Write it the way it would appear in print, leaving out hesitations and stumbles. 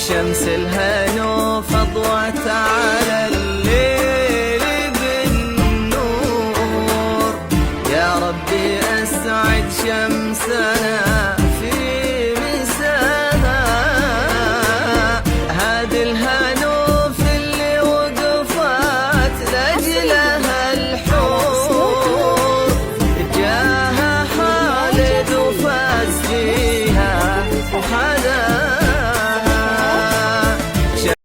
شمس الهنو فضوت على الليل بالنور. يا ربي أسعد شمسنا في مساها، هذه الهنو في اللي وقفت لأجلها الحور. جاها خالد وفاز فيها وحال